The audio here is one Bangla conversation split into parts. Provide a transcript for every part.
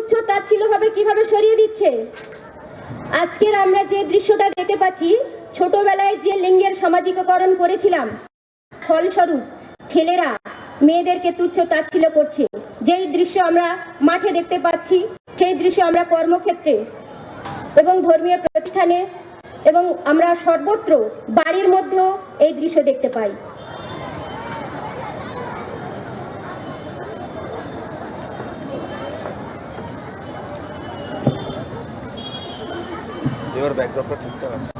তুচ্ছ তাচ্ছিল্যভাবে কিভাবে সরিয়ে দিচ্ছে। আজকের আমরা যে দৃশ্যটা দেখতে পাচ্ছি, ছোটবেলায় যে লিঙ্গের সামাজিকীকরণ করেছিলাম, ফলস্বরূপ ছেলেরা মেয়েদেরকে তুচ্ছ তাচ্ছিল্য করছে। যেই দৃশ্য আমরা মাঠে দেখতে পাচ্ছি, সেই দৃশ্য আমরা কর্মক্ষেত্রে এবং ধর্মীয় প্রতিষ্ঠানে এবং আমরা সর্বত্র বাড়ির মধ্যেও এই দৃশ্য দেখতে পাই। এবার ব্যাকড্রপটা ঠিকঠাক আছে।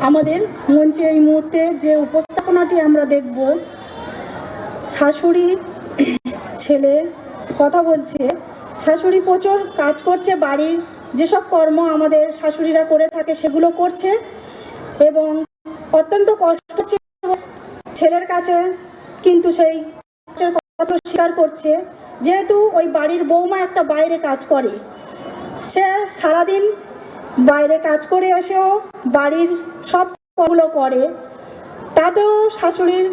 আমাদের মঞ্চে এই মুহূর্তে যে উপস্থাপনাটি আমরা দেখব, শাশুড়ি ছেলে কথা বলছে। শাশুড়ি প্রচুর কাজ করছে, বাড়ির যেসব কর্ম আমাদের শাশুড়িরা করে থাকে সেগুলো করছে এবং অত্যন্ত কষ্ট হচ্ছে ছেলের কাছে, কিন্তু সেই কথা স্বীকার করছে। যেহেতু ওই বাড়ির বৌমা একটা বাইরে কাজ করে, সে সারাদিন বাইরে কাজ করে এসেও বাড়ির সব কাজগুলো করে, তাতেও শাশুড়ির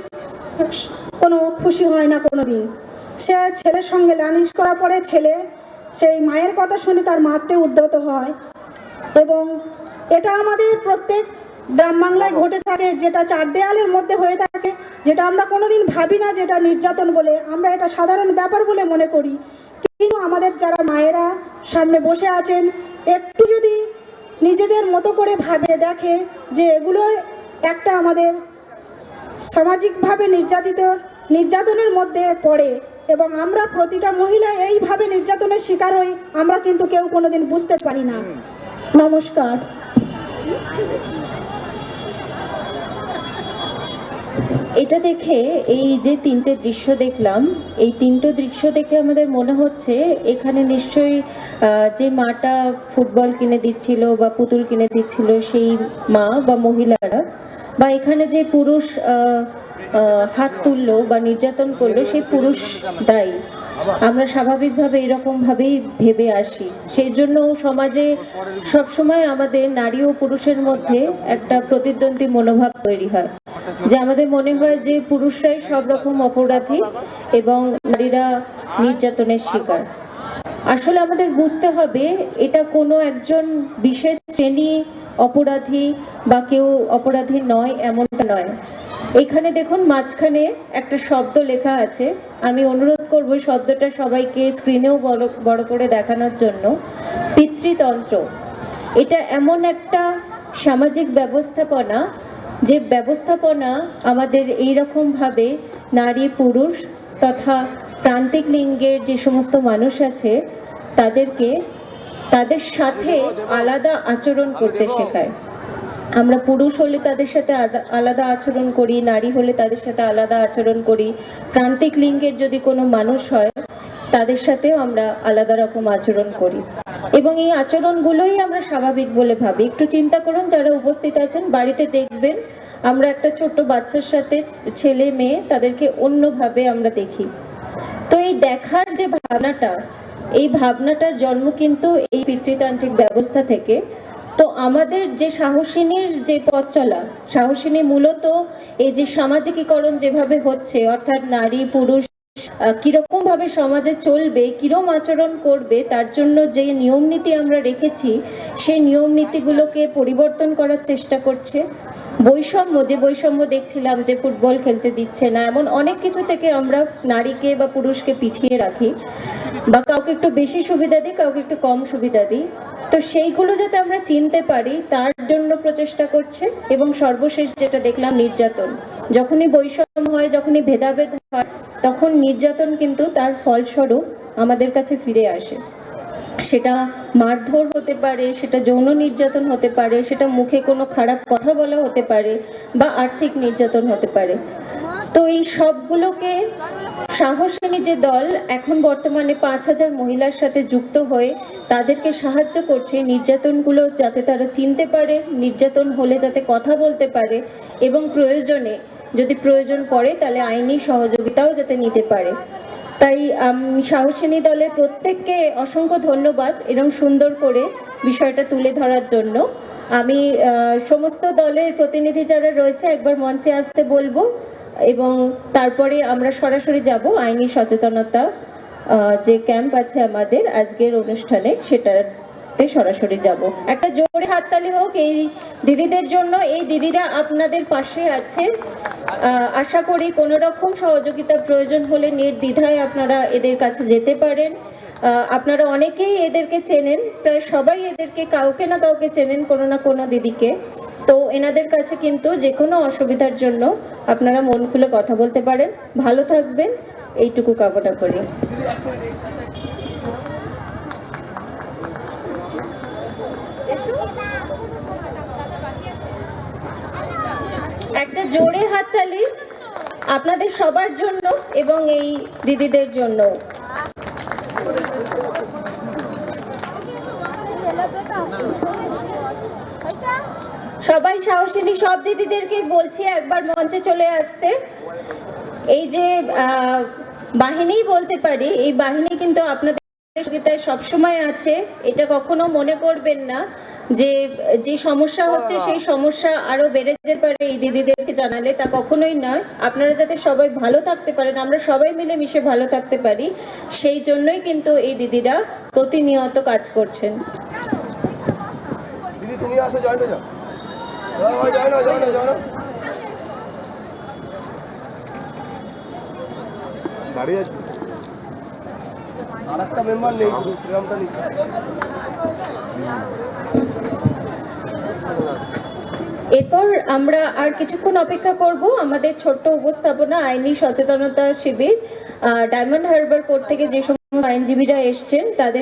কোনো খুশি হয় না কোনো দিন। সে ছেলের সঙ্গে লালিশ করার পরে ছেলে সেই মায়ের কথা শুনে তার মারতে উদ্যত হয় এবং এটা আমাদের প্রত্যেক গ্রাম বাংলায় ঘটে থাকে, যেটা চার দেয়ালের মধ্যে হয়ে থাকে, যেটা আমরা কোনোদিন ভাবি না যেটা নির্যাতন বলে, আমরা এটা সাধারণ ব্যাপার বলে মনে করি। কিন্তু আমাদের যারা মায়েরা সামনে বসে আছেন, একটু যদি নিজেদের মতো করে ভাবে দেখে যে এগুলো একটা আমাদের সামাজিকভাবে নির্যাতনের মধ্যে পড়ে এবং আমরা প্রতিটা মহিলা এইভাবে নির্যাতনের শিকার হই, আমরা কিন্তু কেউ কোনোদিন বুঝতে পারি না। নমস্কার। এটা দেখে, এই যে তিনটে দৃশ্য দেখলাম, এই তিনটে দৃশ্য দেখে আমাদের মনে হচ্ছে এখানে নিশ্চয়ই যে মাটা ফুটবল কিনে দিচ্ছিল বা পুতুল কিনে দিচ্ছিল সেই মা বা মহিলারা, বা এখানে যে পুরুষ হাত তুললো বা নির্যাতন করলো সেই পুরুষ দায়ী। আমরা স্বাভাবিকভাবে এরকমভাবেই ভেবে আসি। সেই জন্য সমাজে সবসময় আমাদের নারী ও পুরুষের মধ্যে একটা প্রতিদ্বন্দ্বী মনোভাব তৈরি হয়, যে আমাদের মনে হয় যে পুরুষরাই সব রকম অপরাধী এবং নারীরা নির্যাতনের শিকার। আসলে আমাদের বুঝতে হবে এটা কোনো একজন বিশেষ শ্রেণী অপরাধী বা কেউ অপরাধী নয়, এমনটা নয়। এখানে দেখুন মাঝখানে একটা শব্দ লেখা আছে, আমি অনুরোধ করব শব্দটা সবাইকে স্ক্রিনেও বড় করে দেখানোর জন্য। পিতৃতন্ত্র, এটা এমন একটা সামাজিক ব্যবস্থাপনা, যে ব্যবস্থাপনা আমাদের এইরকমভাবে নারী পুরুষ তথা প্রান্তিক লিঙ্গের যে সমস্ত মানুষ আছে তাদেরকে তাদের সাথে আলাদা আচরণ করতে শেখায়। আমরা পুরুষ হলে তাদের সাথে আলাদা আচরণ করি, নারী হলে তাদের সাথে আলাদা আচরণ করি, প্রান্তিক লিঙ্গের যদি কোনো মানুষ হয় তাদের সাথেও আমরা আলাদা রকম আচরণ করি এবং এই আচরণগুলোই আমরা স্বাভাবিক বলে ভাবি। একটু চিন্তা করুন, যারা উপস্থিত আছেন বাড়িতে দেখবেন আমরা একটা ছোট্ট বাচ্চার সাথে ছেলে মেয়ে তাদেরকে অন্যভাবে আমরা দেখি। তো এই দেখার যে ভাবনাটা, এই ভাবনাটার জন্ম কিন্তু এই পিতৃতান্ত্রিক ব্যবস্থা থেকে। তো আমাদের যে সাহসিনীর যে পথ চলা, সাহসিনী মূলত এই যে সামাজিকীকরণ যেভাবে হচ্ছে, অর্থাৎ নারী পুরুষ কিরকম ভাবে সমাজে চলবে, কিরম আচরণ করবে, তার জন্য যে নিয়ম নীতি আমরা রেখেছি সেই নিয়ম নীতিগুলোকে পরিবর্তন করার চেষ্টা করছে। বৈষম্য, যে বৈষম্য দেখছিলাম যে ফুটবল খেলতে দিচ্ছে না, এমন অনেক কিছু থেকে আমরা নারীকে বা পুরুষকে পিছিয়ে রাখি, বা কাউকে একটু বেশি সুবিধা দিই, কাউকে একটু কম সুবিধা দিই। তো সেইগুলো যাতে আমরা চিনতে পারি তার জন্য প্রচেষ্টা করছে। এবং সর্বশেষ যেটা দেখলাম, নির্যাতন। যখনই বৈষম্য হয়, যখনই ভেদাভেদ হয়, তখন নির্যাতন কিন্তু তার ফলস্বরূপ আমাদের কাছে ফিরে আসে। সেটা মারধর হতে পারে, সেটা যৌন নির্যাতন হতে পারে, সেটা মুখে কোনো খারাপ কথা বলা হতে পারে, বা আর্থিক নির্যাতন হতে পারে। তো এই সবগুলোকে সাহসিনী যে দল এখন বর্তমানে 5000 মহিলার সাথে যুক্ত হয়ে তাদেরকে সাহায্য করছে নির্যাতনগুলো যাতে তারা চিনতে পারে, নির্যাতন হলে যাতে কথা বলতে পারে এবং প্রয়োজনে, যদি প্রয়োজন পড়ে তাহলে আইনি সহযোগিতাও যাতে নিতে পারে। তাই সাহসিনী দলের প্রত্যেককে অসংখ্য ধন্যবাদ এরকম সুন্দর করে বিষয়টা তুলে ধরার জন্য। আমি সমস্ত দলের প্রতিনিধি যারা রয়েছে একবার মঞ্চে আসতে বলবো এবং তারপরে আমরা সরাসরি যাব আইনি সচেতনতা যে ক্যাম্প আছে আমাদের আজকের অনুষ্ঠানে সেটাতে সরাসরি যাব। একটা জোরে হাততালি হোক এই দিদিদের জন্য। এই দিদিরা আপনাদের পাশে আছে। আশা করি কোনো রকম সহযোগিতার প্রয়োজন হলে নির্দ্বিধায় আপনারা এদের কাছে যেতে পারেন। আপনারা অনেকেই এদেরকে চেনেন, প্রায় সবাই এদেরকে কাউকে না কাউকে চেনেন, কোনো না কোনো দিদিকে। তো এনাদের কাছে কিন্তু যে কোনো অসুবিধার জন্য আপনারা মন খুলে কথা বলতে পারেন। ভালো থাকবেন এইটুকু কামনা করি। একটা জোরে হাততালি আপনাদের সবার জন্য এবং এই দিদিদের জন্য। সবাই সাহসিনী সব দিদিদেরকে বলছি একবার মঞ্চে চলে আসতে। এই যে বাহিনী বলতে পারি, এই বাহিনী কিন্তু আপনাদের সহযোগিতায় সবসময় আছে। এটা কখনো মনে করবেন না যে যে সমস্যা হচ্ছে সেই সমস্যা আরো বেড়ে যেতে পারে এই দিদিদেরকে জানালে, তা কখনোই নয়। আপনারা যাতে সবাই ভালো থাকতে পারেন, আমরা সবাই মিলে মিশে ভালো থাকতে পারি, সেই জন্যই কিন্তু এই দিদিরা প্রতিনিয়ত কাজ করছেন। দিদি তুমি আসো, জয়েন হয়ে যাও। দাঁড়িয়ে আছি, আর একটা মেম্বার নেই, শুধু শ্রীরামটা নিচ্ছে। এরপর আমরা আর কিছুক্ষণ অপেক্ষা করব। আমাদের ছোট্ট উপস্থাপনা আইনি সচেতনতা শিবির ডায়মন্ড হারবার কোর্ট থেকে যে সমস্ত আইনজীবীরা এসছেন তাদের